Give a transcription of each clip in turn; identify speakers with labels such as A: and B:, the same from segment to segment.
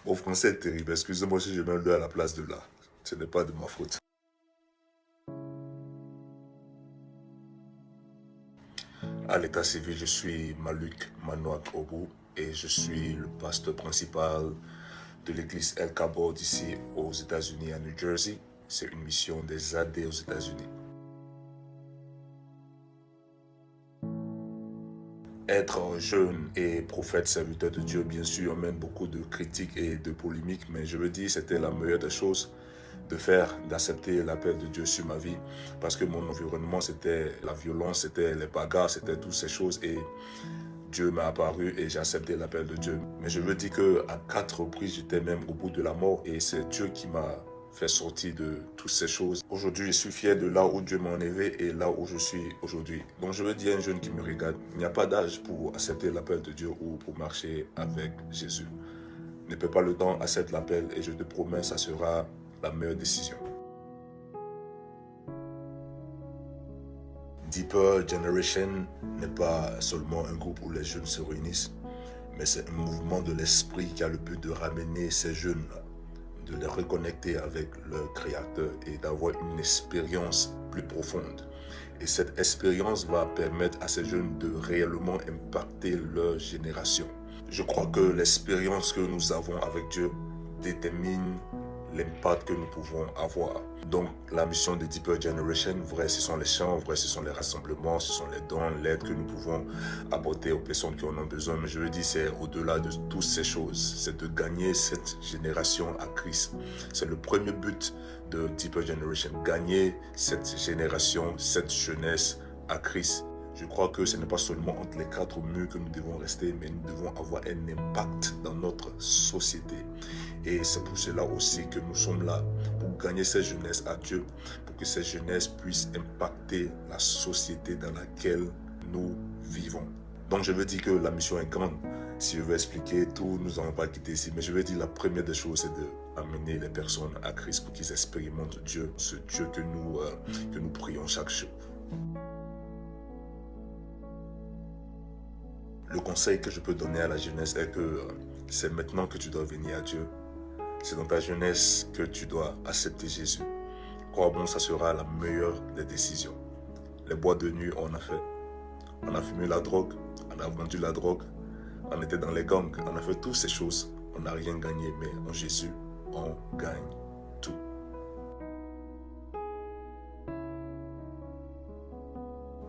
A: Mon français est terrible. Excusez-moi si je mets le à la place de là. Ce n'est pas de ma faute. À l'état civil, je suis Maluk Manouak Obu et je suis le pasteur principal de l'église El Kabod ici aux États-Unis, à New Jersey. C'est une mission des AD aux États-Unis. Être jeune et prophète serviteur de Dieu, bien sûr, mène beaucoup de critiques et de polémiques, mais je veux dire, c'était la meilleure des choses de faire, d'accepter l'appel de Dieu sur ma vie, parce que mon environnement, c'était la violence, c'était les bagarres, c'était toutes ces choses, et Dieu m'a apparu et j'ai accepté l'appel de Dieu. Mais je veux dire qu'à 4 reprises, j'étais même au bout de la mort, et c'est Dieu qui m'a fait sortir de toutes ces choses. Aujourd'hui, je suis fier de là où Dieu m'a enlevé et là où je suis aujourd'hui. Donc je veux dire à un jeune qui me regarde, il n'y a pas d'âge pour accepter l'appel de Dieu ou pour marcher avec Jésus. Ne perds pas le temps, accepte l'appel et je te promets, ça sera la meilleure décision. Deeper Generation n'est pas seulement un groupe où les jeunes se réunissent, mais c'est un mouvement de l'esprit qui a le but de ramener ces jeunes, de les reconnecter avec leur Créateur et d'avoir une expérience plus profonde. Et cette expérience va permettre à ces jeunes de réellement impacter leur génération. Je crois que l'expérience que nous avons avec Dieu détermine l'impact que nous pouvons avoir. Donc la mission de Deeper Generation, vrai ce sont les chants, vrai ce sont les rassemblements, ce sont les dons, l'aide que nous pouvons apporter aux personnes qui en ont besoin. Mais je veux dire, c'est au-delà de toutes ces choses, c'est de gagner cette génération à Christ. C'est le premier but de Deeper Generation, gagner cette génération, cette jeunesse à Christ. Je crois que ce n'est pas seulement entre les 4 murs que nous devons rester, mais nous devons avoir un impact dans notre société. Et c'est pour cela aussi que nous sommes là, pour gagner cette jeunesse à Dieu, pour que cette jeunesse puisse impacter la société dans laquelle nous vivons. Donc je veux dire que la mission est grande. Si je veux expliquer tout, nous n'allons pas quitter ici. Mais je veux dire la première des choses, c'est d'amener les personnes à Christ pour qu'ils expérimentent Dieu, ce Dieu que nous prions chaque jour. Le conseil que je peux donner à la jeunesse est que c'est maintenant que tu dois venir à Dieu. C'est dans ta jeunesse que tu dois accepter Jésus. Crois bon, ça sera la meilleure des décisions. Les boîtes de nuit, on a fait. On a fumé la drogue, on a vendu la drogue, on était dans les gangs, on a fait toutes ces choses. On n'a rien gagné, mais en Jésus, on gagne tout.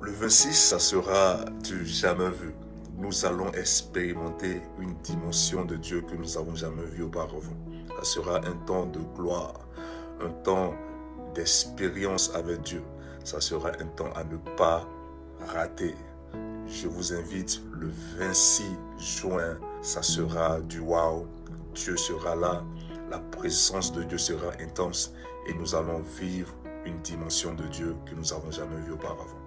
A: Le 26, ça sera du jamais vu. Nous allons expérimenter une dimension de Dieu que nous n'avons jamais vue auparavant. Ça sera un temps de gloire, un temps d'expérience avec Dieu. Ça sera un temps à ne pas rater. Je vous invite le 26 juin, ça sera du wow. Dieu sera là, la présence de Dieu sera intense et nous allons vivre une dimension de Dieu que nous n'avons jamais vue auparavant.